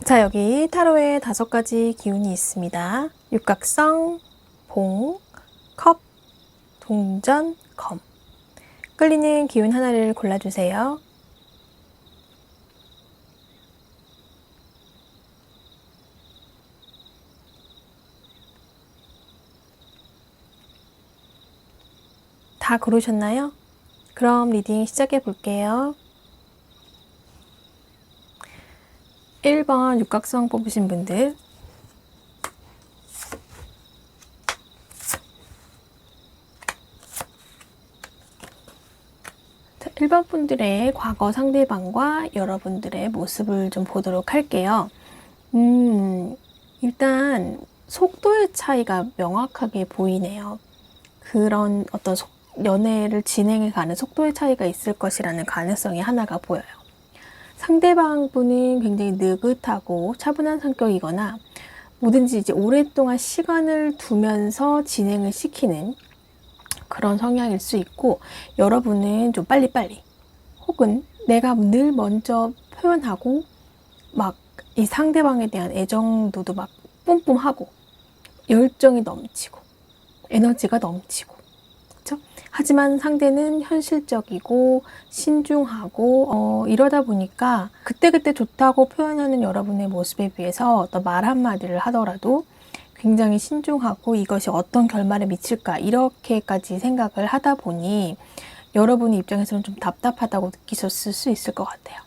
자, 여기 타로에 5가지 기운이 있습니다. 육각성, 봉, 컵, 동전, 검. 끌리는 기운 하나를 골라주세요. 다 고르셨나요? 그럼 리딩 시작해 볼게요. 1번 육각성 뽑으신 분들, 1번 분들의 과거 상대방과 여러분들의 모습을 좀 보도록 할게요. 일단 속도의 차이가 명확하게 보이네요. 그런 어떤 연애를 진행해가는 속도의 차이가 있을 것이라는 가능성이 하나가 보여요. 상대방 분은 굉장히 느긋하고 차분한 성격이거나 뭐든지 이제 오랫동안 시간을 두면서 진행을 시키는 그런 성향일 수 있고, 여러분은 좀 빨리빨리, 혹은 내가 늘 먼저 표현하고 막 이 상대방에 대한 애정도도 막 뿜뿜하고 열정이 넘치고 에너지가 넘치고, 그렇죠? 하지만 상대는 현실적이고 신중하고 이러다 보니까 그때그때 좋다고 표현하는 여러분의 모습에 비해서 어떤 말 한마디를 하더라도 굉장히 신중하고 이것이 어떤 결말에 미칠까 이렇게까지 생각을 하다 보니 여러분의 입장에서는 좀 답답하다고 느끼셨을 수 있을 것 같아요.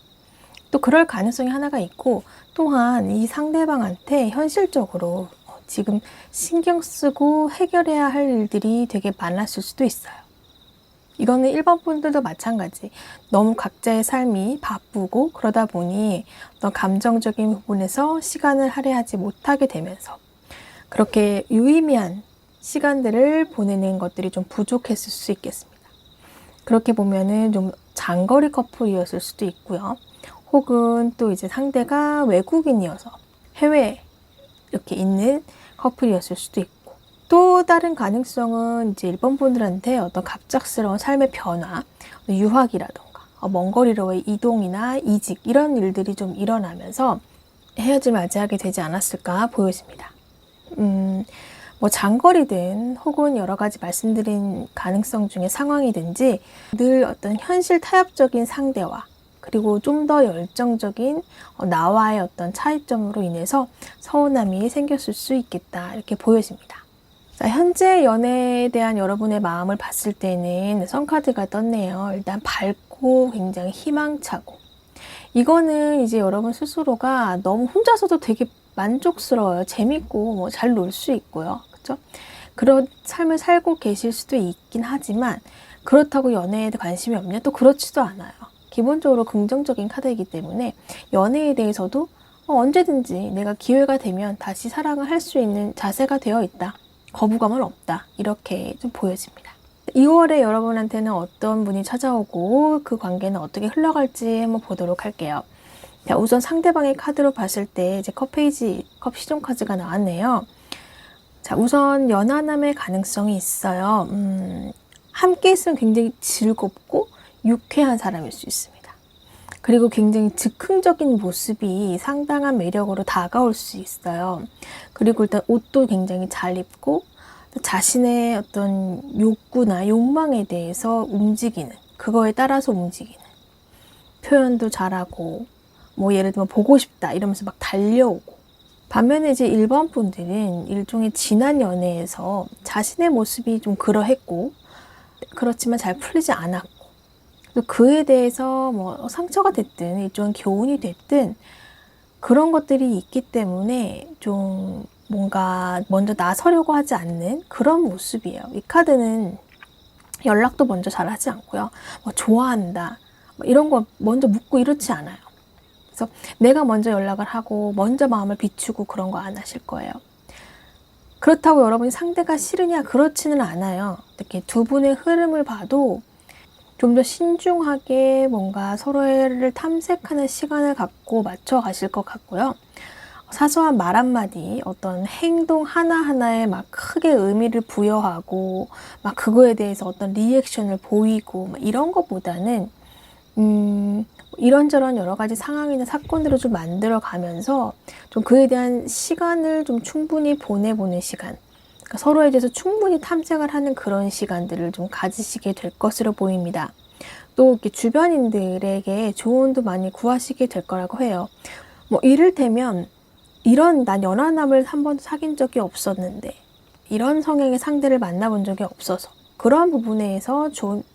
또 그럴 가능성이 하나가 있고, 또한 이 상대방한테 현실적으로 지금 신경 쓰고 해결해야 할 일들이 되게 많았을 수도 있어요. 이거는 1번 분들도 마찬가지. 너무 각자의 삶이 바쁘고 그러다 보니 어떤 감정적인 부분에서 시간을 할애하지 못하게 되면서 그렇게 유의미한 시간들을 보내는 것들이 좀 부족했을 수 있겠습니다. 그렇게 보면은 좀 장거리 커플이었을 수도 있고요. 혹은 또 이제 상대가 외국인이어서 해외에 이렇게 있는 커플이었을 수도 있고, 또 다른 가능성은 이제 1번 분들한테 어떤 갑작스러운 삶의 변화, 유학이라던가 먼 거리로의 이동이나 이직 이런 일들이 좀 일어나면서 헤어짐을 맞이하게 되지 않았을까 보여집니다. 뭐 장거리든 혹은 여러 가지 말씀드린 가능성 중에 상황이든지 늘 어떤 현실 타협적인 상대와 그리고 좀 더 열정적인 나와의 어떤 차이점으로 인해서 서운함이 생겼을 수 있겠다 이렇게 보여집니다. 자, 현재 연애에 대한 여러분의 마음을 봤을 때는 선카드가 떴네요. 일단 밝고 굉장히 희망차고, 이거는 이제 여러분 스스로가 너무 혼자서도 되게 만족스러워요. 재밌고 뭐 잘 놀 수 있고요. 그렇죠? 그런 삶을 살고 계실 수도 있긴 하지만 그렇다고 연애에 관심이 없냐? 또 그렇지도 않아요. 기본적으로 긍정적인 카드이기 때문에 연애에 대해서도 언제든지 내가 기회가 되면 다시 사랑을 할 수 있는 자세가 되어 있다. 거부감은 없다. 이렇게 좀 보여집니다. 2월에 여러분한테는 어떤 분이 찾아오고 그 관계는 어떻게 흘러갈지 한번 보도록 할게요. 자, 우선 상대방의 카드로 봤을 때 이제 컵 페이지, 컵 시종 카드가 나왔네요. 자, 우선 연하남의 가능성이 있어요. 함께 있으면 굉장히 즐겁고 유쾌한 사람일 수 있습니다. 그리고 굉장히 즉흥적인 모습이 상당한 매력으로 다가올 수 있어요. 그리고 일단 옷도 굉장히 잘 입고 자신의 어떤 욕구나 욕망에 대해서 움직이는, 그거에 따라서 움직이는, 표현도 잘하고 뭐 예를 들면 보고 싶다 이러면서 막 달려오고. 반면에 이제 1번 분들은 일종의 지난 연애에서 자신의 모습이 좀 그러했고 그렇지만 잘 풀리지 않았고, 또 그에 대해서 뭐 상처가 됐든 일종의 교훈이 됐든 그런 것들이 있기 때문에 좀 뭔가 먼저 나서려고 하지 않는 그런 모습이에요. 이 카드는 연락도 먼저 잘 하지 않고요. 뭐 좋아한다 뭐 이런 거 먼저 묻고 이렇지 않아요. 그래서 내가 먼저 연락을 하고 먼저 마음을 비추고 그런 거 안 하실 거예요. 그렇다고 여러분이 상대가 싫으냐? 그렇지는 않아요. 이렇게 두 분의 흐름을 봐도 좀 더 신중하게 뭔가 서로를 탐색하는 시간을 갖고 맞춰 가실 것 같고요. 사소한 말 한마디, 어떤 행동 하나하나에 막 크게 의미를 부여하고 막 그거에 대해서 어떤 리액션을 보이고 막 이런 것보다는 이런저런 여러 가지 상황이나 사건들을 좀 만들어 가면서 좀 그에 대한 시간을 좀 충분히 보내보는 시간, 그러니까 서로에 대해서 충분히 탐색을 하는 그런 시간들을 좀 가지시게 될 것으로 보입니다. 또 이렇게 주변인들에게 조언도 많이 구하시게 될 거라고 해요. 뭐 이를테면 난 연하남을 한 번도 사귄 적이 없었는데 이런 성향의 상대를 만나본 적이 없어서 그러한 부분에서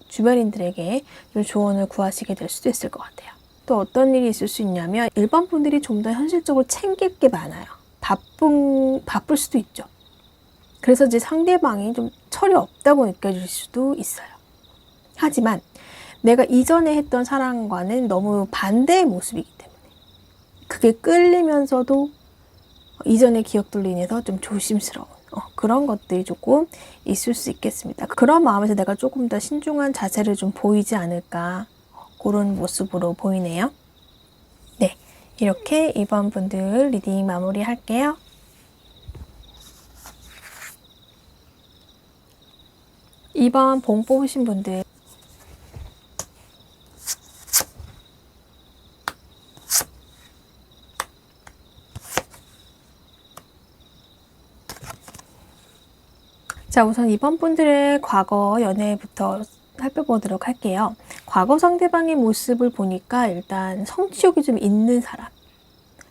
주변인들에게 좀 조언을 구하시게 될 수도 있을 것 같아요. 또 어떤 일이 있을 수 있냐면 일반 분들이 좀 더 현실적으로 챙길 게 많아요. 바쁠 수도 있죠. 그래서 이제 상대방이 좀 철이 없다고 느껴질 수도 있어요. 하지만 내가 이전에 했던 사랑과는 너무 반대의 모습이기 때문에 그게 끌리면서도 이전의 기억들로 인해서 좀 조심스러운 그런 것들이 조금 있을 수 있겠습니다. 그런 마음에서 내가 조금 더 신중한 자세를 좀 보이지 않을까, 그런 모습으로 보이네요. 네, 이렇게 2번 분들 리딩 마무리 할게요. 2번 봉 뽑으신 분들, 자, 우선 2번 분들의 과거 연애부터 살펴보도록 할게요. 과거 상대방의 모습을 보니까 일단 성취욕이 좀 있는 사람.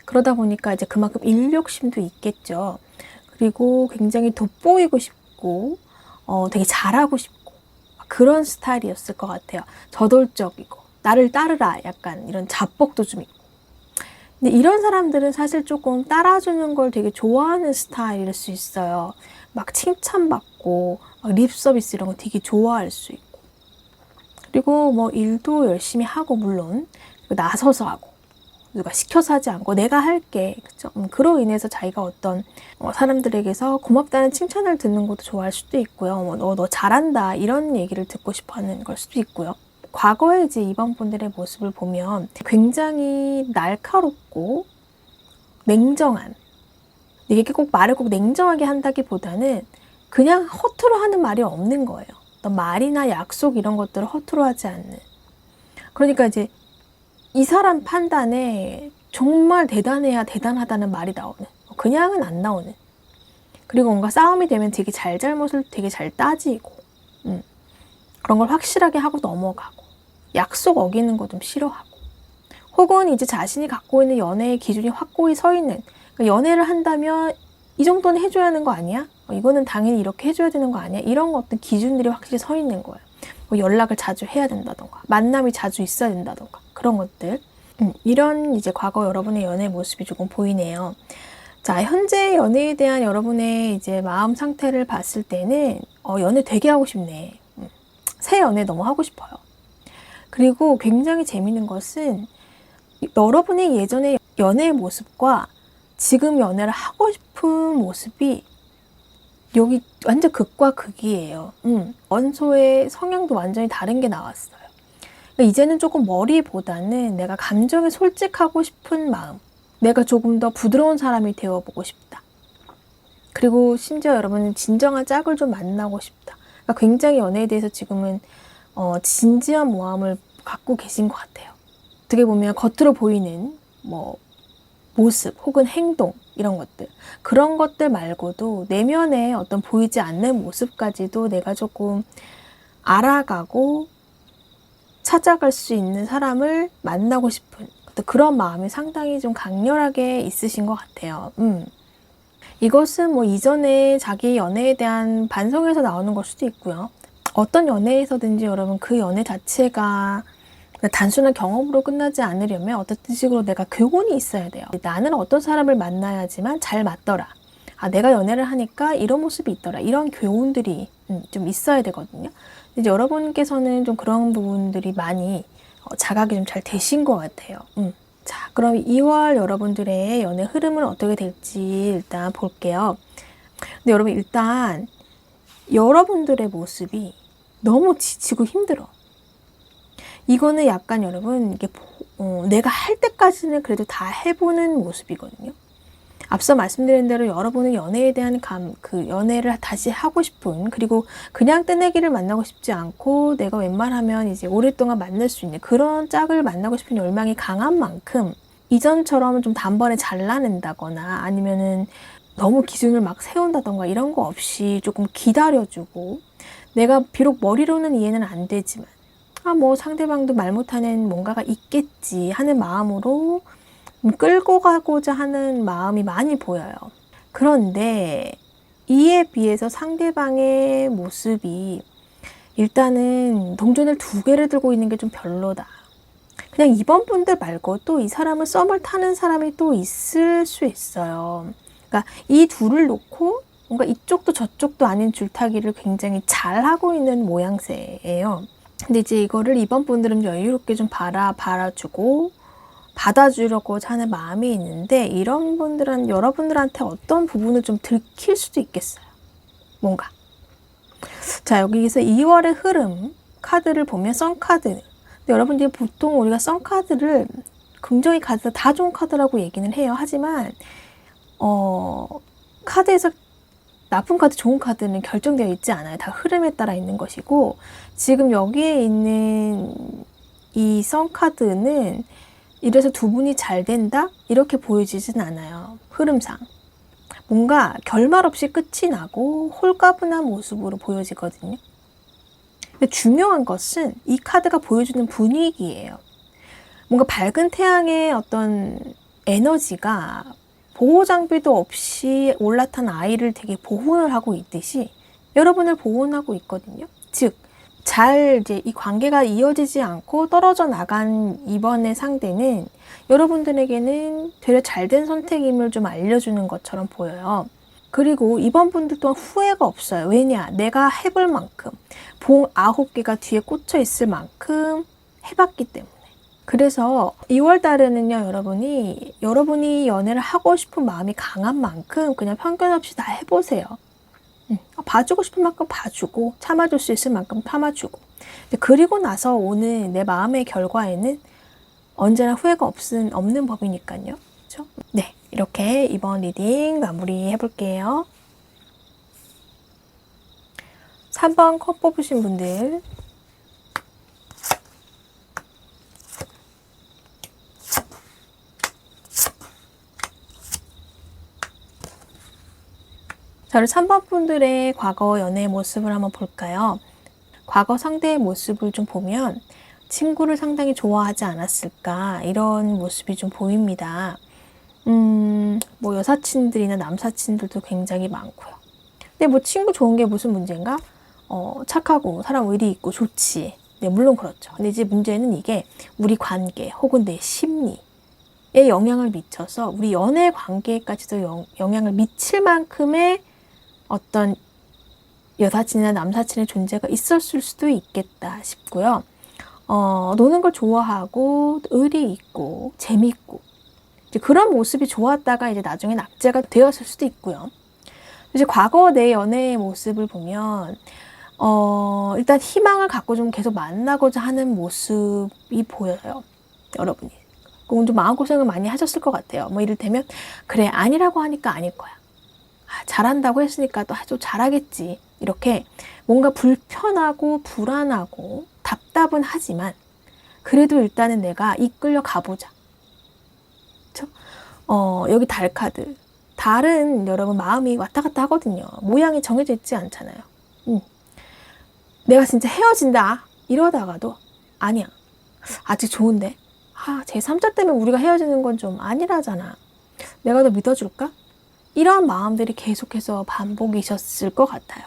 그러다 보니까 이제 그만큼 인력심도 있겠죠. 그리고 굉장히 돋보이고 싶고, 되게 잘하고 싶고, 그런 스타일이었을 것 같아요. 저돌적이고, 나를 따르라. 약간 이런 자뻑도 좀 있고. 근데 이런 사람들은 사실 조금 따라주는 걸 되게 좋아하는 스타일일 수 있어요. 막 칭찬받고 막 립 서비스 이런 거 되게 좋아할 수 있고, 그리고 뭐 일도 열심히 하고, 물론 나서서 하고 누가 시켜서 하지 않고 내가 할게, 그쵸? 그로 인해서 자기가 어떤 사람들에게서 고맙다는 칭찬을 듣는 것도 좋아할 수도 있고요. 너 잘한다 이런 얘기를 듣고 싶어하는 걸 수도 있고요. 과거에 이제 2번 분들의 모습을 보면 굉장히 날카롭고 냉정한, 이게 꼭 말을 꼭 냉정하게 한다기보다는 그냥 허투루 하는 말이 없는 거예요. 어떤 말이나 약속 이런 것들을 허투루 하지 않는. 그러니까 이제 이 사람 판단에 정말 대단해야 대단하다는 말이 나오는, 그냥은 안 나오는. 그리고 뭔가 싸움이 되면 되게 잘잘못을 되게 잘 따지고, 그런 걸 확실하게 하고 넘어가고, 약속 어기는 거 좀 싫어하고, 혹은 이제 자신이 갖고 있는 연애의 기준이 확고히 서 있는, 그러니까 연애를 한다면 이 정도는 해줘야 하는 거 아니야? 이거는 당연히 이렇게 해줘야 되는 거 아니야? 이런 어떤 기준들이 확실히 서 있는 거예요. 뭐 연락을 자주 해야 된다던가, 만남이 자주 있어야 된다던가, 그런 것들. 이런 이제 과거 여러분의 연애 모습이 조금 보이네요. 자, 현재 연애에 대한 여러분의 이제 마음 상태를 봤을 때는 연애 되게 하고 싶네. 새 연애 너무 하고 싶어요. 그리고 굉장히 재밌는 것은 여러분의 예전의 연애의 모습과 지금 연애를 하고 싶은 모습이 여기 완전 극과 극이에요. 원소의 성향도 완전히 다른 게 나왔어요. 그러니까 이제는 조금 머리보다는 내가 감정에 솔직하고 싶은 마음, 내가 조금 더 부드러운 사람이 되어보고 싶다. 그리고 심지어 여러분은 진정한 짝을 좀 만나고 싶다. 그러니까 굉장히 연애에 대해서 지금은 진지한 마음을 갖고 계신 것 같아요. 어떻게 보면 겉으로 보이는 뭐 모습 혹은 행동 이런 것들, 그런 것들 말고도 내면에 어떤 보이지 않는 모습까지도 내가 조금 알아가고 찾아갈 수 있는 사람을 만나고 싶은 그런 마음이 상당히 좀 강렬하게 있으신 것 같아요. 이것은 뭐 이전에 자기 연애에 대한 반성에서 나오는 걸 수도 있고요. 어떤 연애에서든지 여러분 그 연애 자체가 단순한 경험으로 끝나지 않으려면 어떤 식으로 내가 교훈이 있어야 돼요. 나는 어떤 사람을 만나야지만 잘 맞더라. 내가 연애를 하니까 이런 모습이 있더라. 이런 교훈들이 좀 있어야 되거든요. 이제 여러분께서는 좀 그런 부분들이 많이 자각이 좀 잘 되신 것 같아요. 자, 그럼 2월 여러분들의 연애 흐름은 어떻게 될지 일단 볼게요. 근데 여러분 일단 여러분들의 모습이 너무 지치고 힘들어. 이거는 약간 여러분 이게 내가 할 때까지는 그래도 다 해보는 모습이거든요. 앞서 말씀드린 대로 여러분은 연애에 대한 연애를 다시 하고 싶은, 그리고 그냥 뜨내기를 만나고 싶지 않고 내가 웬만하면 이제 오랫동안 만날 수 있는 그런 짝을 만나고 싶은 열망이 강한 만큼 이전처럼 좀 단번에 잘라낸다거나 아니면은 너무 기준을 막 세운다던가 이런 거 없이 조금 기다려주고, 내가 비록 머리로는 이해는 안 되지만 뭐 상대방도 말 못하는 뭔가가 있겠지 하는 마음으로 끌고 가고자 하는 마음이 많이 보여요. 그런데 이에 비해서 상대방의 모습이 일단은 동전을 2개를 들고 있는 게 좀 별로다. 그냥 이번 분들 말고 또 이 사람은 썸을 타는 사람이 또 있을 수 있어요. 그러니까 이 둘을 놓고 뭔가 이쪽도 저쪽도 아닌 줄타기를 굉장히 잘 하고 있는 모양새예요. 근데 이제 이거를 이번 분들은 여유롭게 좀 바라주고 받아주려고 하는 마음이 있는데, 이런 분들은 여러분들한테 어떤 부분을 좀 들킬 수도 있겠어요. 뭔가. 자, 여기서 2월의 흐름 카드를 보면 썬카드. 근데 여러분들이 보통 우리가 썬카드를 긍정의 카드, 다 좋은 카드라고 얘기는 해요. 하지만 카드에서 나쁜 카드, 좋은 카드는 결정되어 있지 않아요. 다 흐름에 따라 있는 것이고, 지금 여기에 있는 이 썬카드는 이래서 2분이 잘 된다? 이렇게 보여지진 않아요. 흐름상. 뭔가 결말 없이 끝이 나고 홀가분한 모습으로 보여지거든요. 근데 중요한 것은 이 카드가 보여주는 분위기예요. 뭔가 밝은 태양의 어떤 에너지가 보호 장비도 없이 올라탄 아이를 되게 보호를 하고 있듯이 여러분을 보호하고 있거든요. 즉, 이제 이 관계가 이어지지 않고 떨어져 나간 이번의 상대는 여러분들에게는 되려 잘된 선택임을 좀 알려주는 것처럼 보여요. 그리고 이번 분들 또한 후회가 없어요. 왜냐? 내가 해볼 만큼, 봉 9개가 뒤에 꽂혀 있을 만큼 해봤기 때문에. 그래서 2월 달에는요, 여러분이 연애를 하고 싶은 마음이 강한 만큼 그냥 편견 없이 다 해보세요. 봐주고 싶은 만큼 봐주고, 참아줄 수 있을 만큼 참아주고. 그리고 나서 오는 내 마음의 결과에는 언제나 후회가 없는 법이니까요. 그렇죠? 네, 이렇게 이번 리딩 마무리 해볼게요. 3번 컵 뽑으신 분들, 자, 우리 3번 분들의 과거 연애의 모습을 한번 볼까요? 과거 상대의 모습을 좀 보면 친구를 상당히 좋아하지 않았을까, 이런 모습이 좀 보입니다. 뭐 여사친들이나 남사친들도 굉장히 많고요. 근데 뭐 친구 좋은 게 무슨 문제인가? 착하고 사람 의리 있고 좋지. 네, 물론 그렇죠. 근데 이제 문제는 이게 우리 관계 혹은 내 심리에 영향을 미쳐서 우리 연애 관계까지도 영향을 미칠 만큼의 어떤 여사친이나 남사친의 존재가 있었을 수도 있겠다 싶고요. 노는 걸 좋아하고 의리 있고 재밌고 이제 그런 모습이 좋았다가 이제 나중에 낙제가 되었을 수도 있고요. 이제 과거 내 연애의 모습을 보면 일단 희망을 갖고 좀 계속 만나고자 하는 모습이 보여요. 여러분이. 그건 좀 마음고생을 많이 하셨을 것 같아요. 뭐 이를테면 그래, 아니라고 하니까 아닐 거야. 잘한다고 했으니까 또 잘하겠지. 이렇게 뭔가 불편하고 불안하고 답답은 하지만 그래도 일단은 내가 이끌려 가보자. 그쵸? 여기 달 카드. 달은 여러분 마음이 왔다 갔다 하거든요. 모양이 정해져 있지 않잖아요. 내가 진짜 헤어진다 이러다가도 아니야. 아직 좋은데. 제 3자 때문에 우리가 헤어지는 건 좀 아니라잖아. 내가 너 믿어줄까? 이런 마음들이 계속해서 반복이셨을 것 같아요.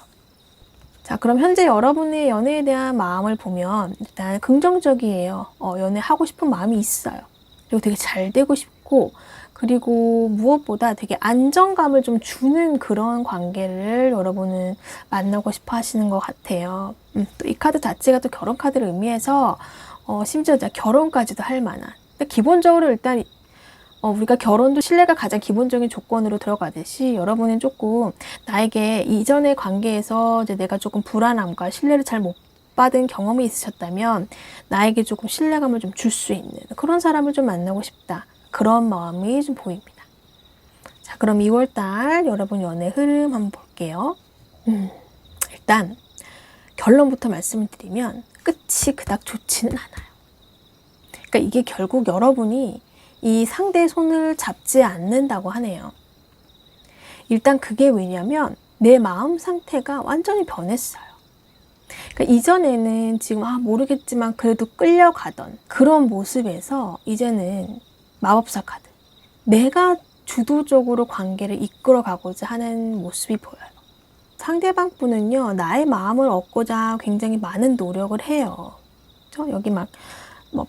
자, 그럼 현재 여러분의 연애에 대한 마음을 보면 일단 긍정적이에요. 연애하고 싶은 마음이 있어요. 그리고 되게 잘 되고 싶고, 그리고 무엇보다 되게 안정감을 좀 주는 그런 관계를 여러분은 만나고 싶어 하시는 것 같아요. 또 이 카드 자체가 또 결혼 카드를 의미해서 심지어 결혼까지도 할 만한. 기본적으로 일단 우리가 결혼도 신뢰가 가장 기본적인 조건으로 들어가듯이 여러분은 조금 나에게 이전의 관계에서 이제 내가 조금 불안함과 신뢰를 잘 못 받은 경험이 있으셨다면 나에게 조금 신뢰감을 좀 줄 수 있는 그런 사람을 좀 만나고 싶다. 그런 마음이 좀 보입니다. 자, 그럼 2월달 여러분 연애 흐름 한번 볼게요. 일단 결론부터 말씀을 드리면 끝이 그닥 좋지는 않아요. 그러니까 이게 결국 여러분이 이 상대의 손을 잡지 않는다고 하네요. 일단 그게 왜냐면 내 마음 상태가 완전히 변했어요. 그러니까 이전에는 지금 모르겠지만 그래도 끌려가던 그런 모습에서 이제는 마법사 카드. 내가 주도적으로 관계를 이끌어가고자 하는 모습이 보여요. 상대방 분은요, 나의 마음을 얻고자 굉장히 많은 노력을 해요. 그렇죠? 여기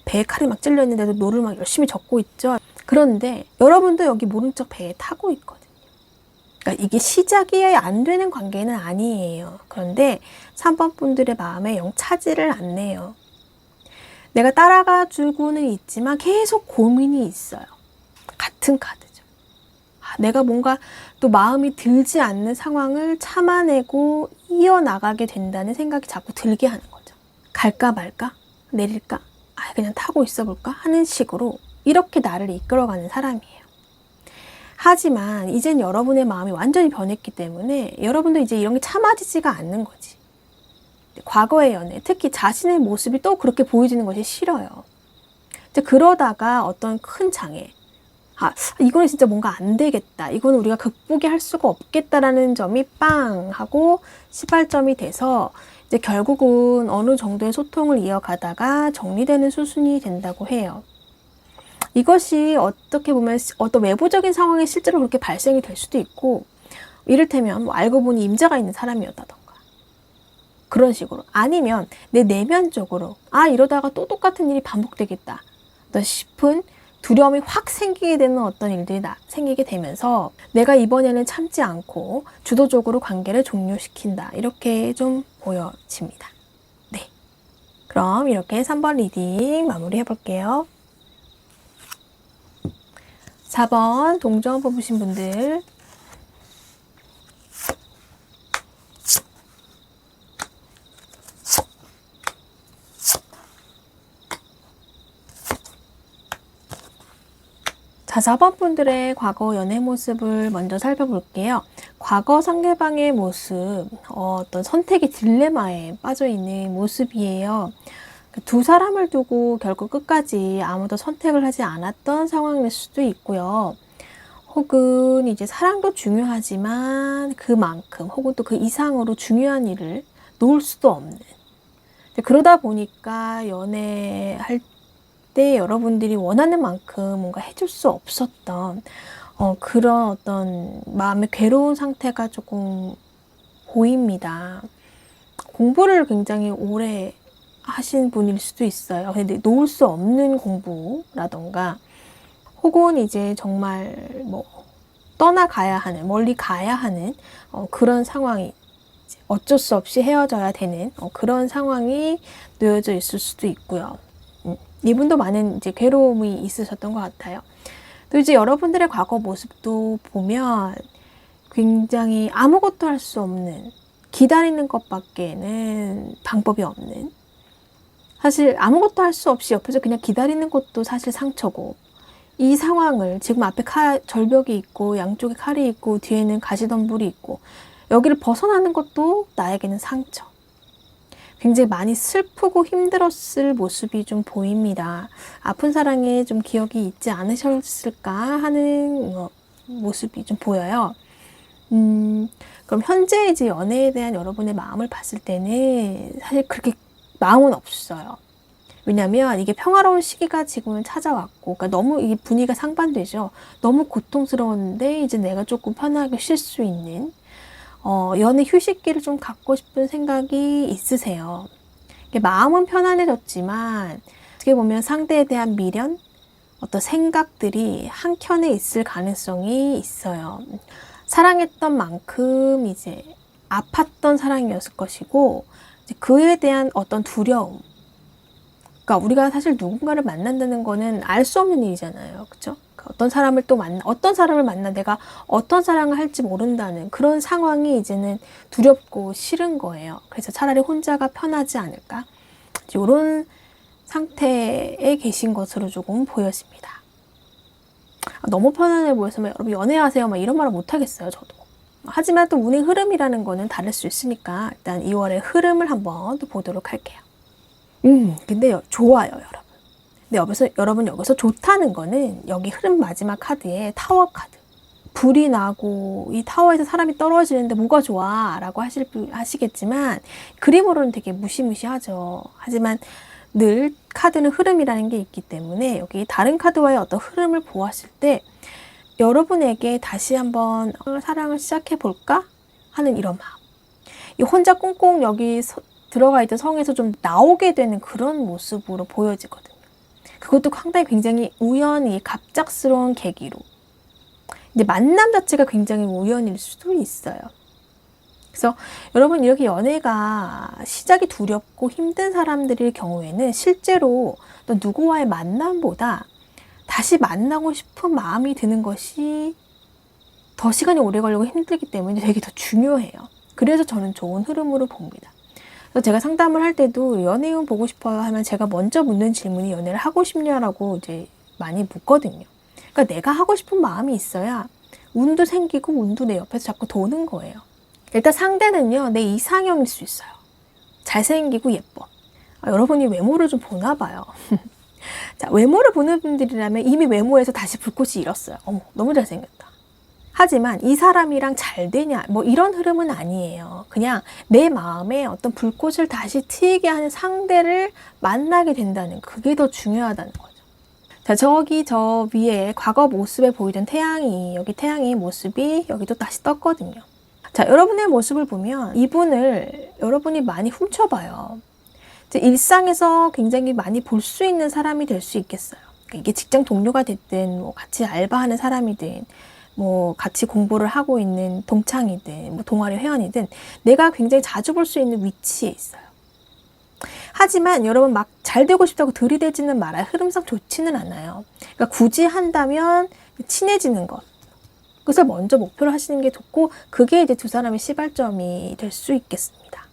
배에 칼이 막 찔려 있는데도 노를 막 열심히 젓고 있죠. 그런데 여러분도 여기 모른 척 배에 타고 있거든요. 그러니까 이게 시작이 안 되는 관계는 아니에요. 그런데 3번 분들의 마음에 영 차지를 않네요. 내가 따라가 주고는 있지만 계속 고민이 있어요. 같은 카드죠. 내가 뭔가 또 마음이 들지 않는 상황을 참아내고 이어나가게 된다는 생각이 자꾸 들게 하는 거죠. 갈까 말까? 내릴까? 그냥 타고 있어 볼까? 하는 식으로 이렇게 나를 이끌어가는 사람이에요. 하지만 이젠 여러분의 마음이 완전히 변했기 때문에 여러분도 이제 이런 게 참아지지가 않는 거지. 과거의 연애, 특히 자신의 모습이 또 그렇게 보여지는 것이 싫어요. 이제 그러다가 어떤 큰 장애, 이거는 진짜 뭔가 안 되겠다. 이거는 우리가 극복이 할 수가 없겠다라는 점이 빵 하고 시발점이 돼서 이제 결국은 어느 정도의 소통을 이어가다가 정리되는 수순이 된다고 해요. 이것이 어떻게 보면 어떤 외부적인 상황에 실제로 그렇게 발생이 될 수도 있고, 이를테면 알고 보니 임자가 있는 사람이었다던가 그런 식으로, 아니면 내 내면적으로 이러다가 또 똑같은 일이 반복되겠다 싶은 두려움이 확 생기게 되는 어떤 일들이 생기게 되면서 내가 이번에는 참지 않고 주도적으로 관계를 종료시킨다, 이렇게 좀 보여집니다. 네, 그럼 이렇게 3번 리딩 마무리 해볼게요. 4번 동전 뽑으신 분들, 자, 4번 분들의 과거 연애 모습을 먼저 살펴볼게요. 과거 상대방의 모습, 어떤 선택의 딜레마에 빠져있는 모습이에요. 두 사람을 두고 결국 끝까지 아무도 선택을 하지 않았던 상황일 수도 있고요. 혹은 이제 사랑도 중요하지만 그만큼 혹은 또 그 이상으로 중요한 일을 놓을 수도 없는, 그러다 보니까 연애할 때 여러분들이 원하는 만큼 뭔가 해줄 수 없었던 그런 어떤 마음의 괴로운 상태가 조금 보입니다. 공부를 굉장히 오래 하신 분일 수도 있어요. 근데 놓을 수 없는 공부라던가, 혹은 이제 정말 떠나가야 하는, 멀리 가야 하는 그런 상황이, 어쩔 수 없이 헤어져야 되는 그런 상황이 놓여져 있을 수도 있고요. 이분도 많은 이제 괴로움이 있으셨던 것 같아요. 또 이제 여러분들의 과거 모습도 보면 굉장히 아무것도 할 수 없는, 기다리는 것밖에는 방법이 없는, 사실 아무것도 할 수 없이 옆에서 그냥 기다리는 것도 사실 상처고, 이 상황을 지금 앞에 절벽이 있고 양쪽에 칼이 있고 뒤에는 가시덤불이 있고 여기를 벗어나는 것도 나에게는 상처. 굉장히 많이 슬프고 힘들었을 모습이 좀 보입니다. 아픈 사랑에 좀 기억이 있지 않으셨을까 하는 모습이 좀 보여요. 그럼 현재 이제 연애에 대한 여러분의 마음을 봤을 때는 사실 그렇게 마음은 없어요. 왜냐면 이게 평화로운 시기가 지금은 찾아왔고, 그러니까 너무 이 분위기가 상반되죠. 너무 고통스러웠는데 이제 내가 조금 편하게 쉴 수 있는 연애 휴식기를 좀 갖고 싶은 생각이 있으세요. 마음은 편안해졌지만 어떻게 보면 상대에 대한 미련, 어떤 생각들이 한켠에 있을 가능성이 있어요. 사랑했던 만큼 이제 아팠던 사랑이었을 것이고, 이제 그에 대한 어떤 두려움. 그러니까 우리가 사실 누군가를 만난다는 거는 알 수 없는 일이잖아요. 그렇죠? 어떤 사람을 만나 내가 어떤 사랑을 할지 모른다는 그런 상황이 이제는 두렵고 싫은 거예요. 그래서 차라리 혼자가 편하지 않을까? 이런 상태에 계신 것으로 조금 보여집니다. 너무 편안해 보여서 막 여러분 연애하세요 막 이런 말을 못 하겠어요, 저도. 하지만 또 운의 흐름이라는 거는 다를 수 있으니까 일단 2월의 흐름을 한번 또 보도록 할게요. 근데 좋아요, 여러분. 근데 여러분 여기서 좋다는 거는 여기 흐름 마지막 카드에 타워 카드. 불이 나고 이 타워에서 사람이 떨어지는데 뭐가 좋아? 라고 하시겠지만 그림으로는 되게 무시무시하죠. 하지만 늘 카드는 흐름이라는 게 있기 때문에 여기 다른 카드와의 어떤 흐름을 보았을 때 여러분에게 다시 한번 사랑을 시작해 볼까? 하는 이런 마음. 이 혼자 꽁꽁 여기 들어가 있던 성에서 좀 나오게 되는 그런 모습으로 보여지거든요. 그것도 상당히 굉장히 우연히 갑작스러운 계기로. 근데 만남 자체가 굉장히 우연일 수도 있어요. 그래서 여러분 이렇게 연애가 시작이 두렵고 힘든 사람들일 경우에는 실제로 또 누구와의 만남보다 다시 만나고 싶은 마음이 드는 것이 더 시간이 오래 걸리고 힘들기 때문에 되게 더 중요해요. 그래서 저는 좋은 흐름으로 봅니다. 그래서 제가 상담을 할 때도 연애운 보고 싶어요 하면 제가 먼저 묻는 질문이 연애를 하고 싶냐라고 이제 많이 묻거든요. 그러니까 내가 하고 싶은 마음이 있어야 운도 생기고 운도 내 옆에서 자꾸 도는 거예요. 일단 상대는요, 내 이상형일 수 있어요. 잘생기고 예뻐. 여러분이 외모를 좀 보나 봐요. 자, 외모를 보는 분들이라면 이미 외모에서 다시 불꽃이 일었어요. 어머, 너무 잘생겼다. 하지만 이 사람이랑 잘 되냐, 뭐 이런 흐름은 아니에요. 그냥 내 마음에 어떤 불꽃을 다시 튀게 하는 상대를 만나게 된다는, 그게 더 중요하다는 거죠. 자, 저기 저 위에 과거 모습에 보이던 태양이, 여기 태양의 모습이 여기도 다시 떴거든요. 자, 여러분의 모습을 보면 이분을 여러분이 많이 훔쳐봐요. 일상에서 굉장히 많이 볼 수 있는 사람이 될 수 있겠어요. 이게 직장 동료가 됐든, 뭐 같이 알바하는 사람이든, 뭐 같이 공부를 하고 있는 동창이든, 뭐 동아리 회원이든, 내가 굉장히 자주 볼 수 있는 위치에 있어요. 하지만 여러분 막 잘 되고 싶다고 들이대지는 말아요. 흐름상 좋지는 않아요. 그러니까 굳이 한다면 친해지는 것. 그것을 먼저 목표로 하시는 게 좋고, 그게 이제 두 사람의 시발점이 될 수 있겠습니다.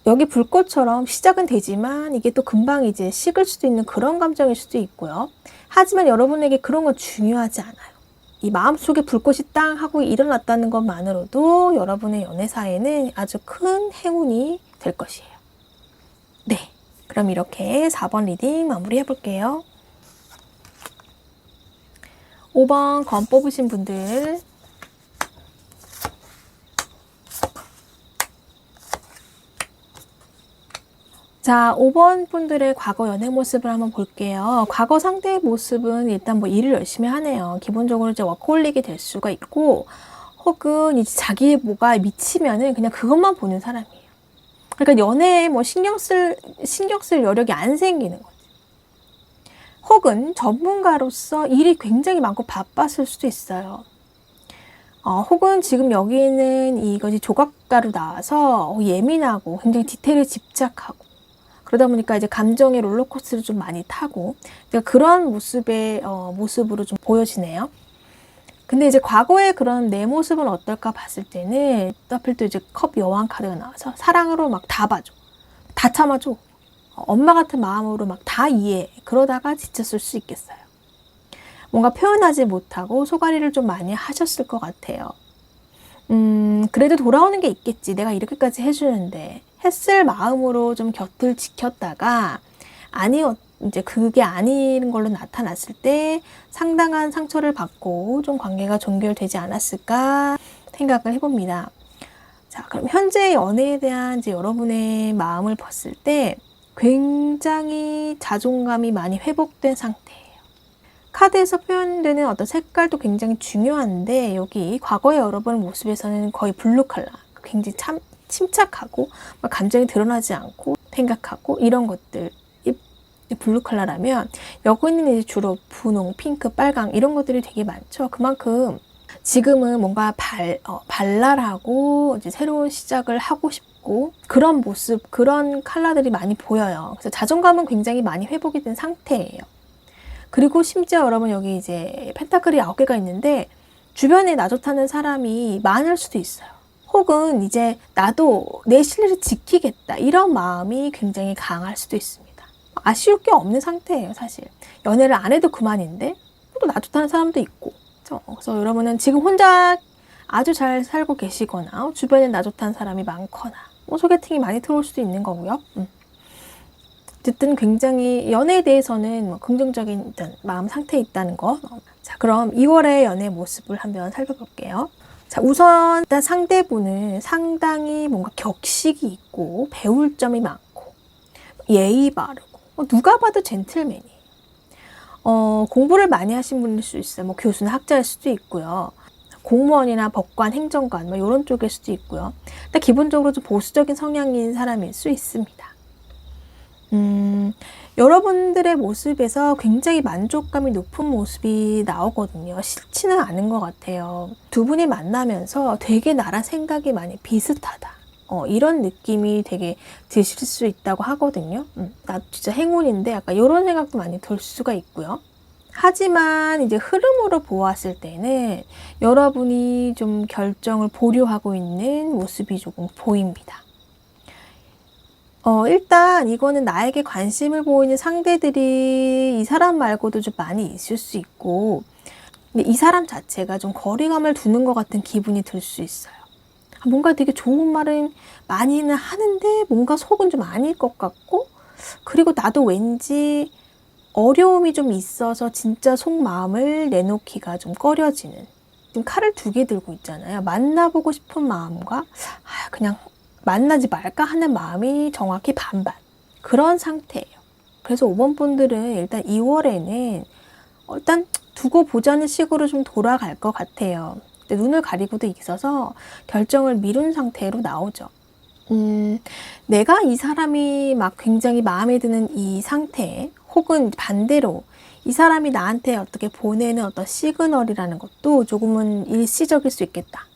여기 불꽃처럼 시작은 되지만 이게 또 금방 이제 식을 수도 있는 그런 감정일 수도 있고요. 하지만 여러분에게 그런 건 중요하지 않아요. 이 마음속에 불꽃이 땅 하고 일어났다는 것만으로도 여러분의 연애사에는 아주 큰 행운이 될 것이에요. 네, 그럼 이렇게 4번 리딩 마무리해 볼게요. 5번 건 뽑으신 분들, 자, 5번 분들의 과거 연애 모습을 한번 볼게요. 과거 상대의 모습은 일단 뭐 일을 열심히 하네요. 기본적으로 이제 워커홀릭이 될 수가 있고, 혹은 이제 자기의 뭐가 미치면은 그냥 그것만 보는 사람이에요. 그러니까 연애에 뭐 신경 쓸 여력이 안 생기는 거지. 혹은 전문가로서 일이 굉장히 많고 바빴을 수도 있어요. 혹은 지금 여기는 이것이 조각가로 나와서 예민하고 굉장히 디테일에 집착하고, 그러다 보니까 이제 감정의 롤러코스터를 좀 많이 타고, 그러니까 그런 모습으로 좀 보여지네요. 근데 이제 과거의 그런 내 모습은 어떨까 봤을 때는, 하필 또 이제 컵 여왕 카드가 나와서 사랑으로 막 다 봐줘. 다 참아줘. 엄마 같은 마음으로 막 다 이해해. 그러다가 지쳤을 수 있겠어요. 뭔가 표현하지 못하고 소가리를 좀 많이 하셨을 것 같아요. 그래도 돌아오는 게 있겠지. 내가 이렇게까지 해주는데. 했을 마음으로 좀 곁을 지켰다가, 이제 그게 아닌 걸로 나타났을 때 상당한 상처를 받고 좀 관계가 종결되지 않았을까 생각을 해봅니다. 자, 그럼 현재 연애에 대한 이제 여러분의 마음을 봤을 때 굉장히 자존감이 많이 회복된 상태예요. 카드에서 표현되는 어떤 색깔도 굉장히 중요한데, 여기 과거의 여러분 모습에서는 거의 블루 컬러, 굉장히 침착하고 감정이 드러나지 않고 생각하고 이런 것들, 블루 컬러라면 여기는 이제 주로 분홍, 핑크, 빨강 이런 것들이 되게 많죠. 그만큼 지금은 뭔가 발랄하고 이제 새로운 시작을 하고 싶고 그런 모습, 그런 컬러들이 많이 보여요. 그래서 자존감은 굉장히 많이 회복이 된 상태예요. 그리고 심지어 여러분 여기 이제 펜타클이 9개가 있는데 주변에 나 좋다는 사람이 많을 수도 있어요. 혹은 이제 나도 내 신뢰를 지키겠다 이런 마음이 굉장히 강할 수도 있습니다. 아쉬울 게 없는 상태예요. 사실 연애를 안 해도 그만인데 또 나 좋다는 사람도 있고. 그래서 여러분은 지금 혼자 아주 잘 살고 계시거나 주변에 나 좋다는 사람이 많거나 소개팅이 많이 들어올 수도 있는 거고요. 어쨌든 굉장히 연애에 대해서는 긍정적인 일단 마음 상태에 있다는 거. 자, 그럼 2월의 연애 모습을 한번 살펴볼게요. 자, 우선 일단 상대분은 상당히 뭔가 격식이 있고 배울 점이 많고 예의 바르고 누가 봐도 젠틀맨이에요. 공부를 많이 하신 분일 수 있어요. 뭐 교수나 학자일 수도 있고요. 공무원이나 법관, 행정관 뭐 이런 쪽일 수도 있고요. 일단 기본적으로 좀 보수적인 성향인 사람일 수 있습니다. 여러분들의 모습에서 굉장히 만족감이 높은 모습이 나오거든요. 싫지는 않은 것 같아요. 두 분이 만나면서 되게 나랑 생각이 많이 비슷하다. 이런 느낌이 되게 드실 수 있다고 하거든요. 나 진짜 행운인데 약간 이런 생각도 많이 들 수가 있고요. 하지만 이제 흐름으로 보았을 때는 여러분이 좀 결정을 보류하고 있는 모습이 조금 보입니다. 일단 이거는 나에게 관심을 보이는 상대들이 이 사람 말고도 좀 많이 있을 수 있고, 근데 이 사람 자체가 좀 거리감을 두는 것 같은 기분이 들 수 있어요. 뭔가 되게 좋은 말은 많이는 하는데 뭔가 속은 좀 아닐 것 같고, 그리고 나도 왠지 어려움이 좀 있어서 진짜 속마음을 내놓기가 좀 꺼려지는, 지금 칼을 두 개 들고 있잖아요. 만나보고 싶은 마음과 그냥 만나지 말까 하는 마음이 정확히 반반, 그런 상태예요. 그래서 5번 분들은 일단 2월에는 일단 두고 보자는 식으로 좀 돌아갈 것 같아요. 근데 눈을 가리고도 있어서 결정을 미룬 상태로 나오죠. 내가 이 사람이 막 굉장히 마음에 드는 이 상태, 혹은 반대로 이 사람이 나한테 어떻게 보내는 어떤 시그널이라는 것도 조금은 일시적일 수 있겠다.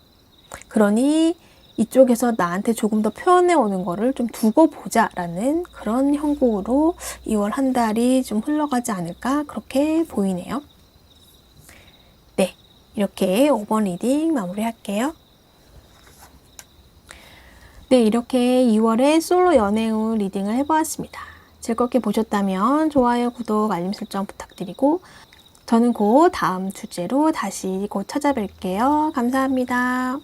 그러니 이쪽에서 나한테 조금 더 표현해 오는 거를 좀 두고 보자라는 그런 형국으로 2월 한 달이 좀 흘러가지 않을까 그렇게 보이네요. 네, 이렇게 5번 리딩 마무리할게요. 네, 이렇게 2월의 솔로 연애운 리딩을 해보았습니다. 즐겁게 보셨다면 좋아요, 구독, 알림 설정 부탁드리고 저는 곧 다음 주제로 다시 곧 찾아뵐게요. 감사합니다.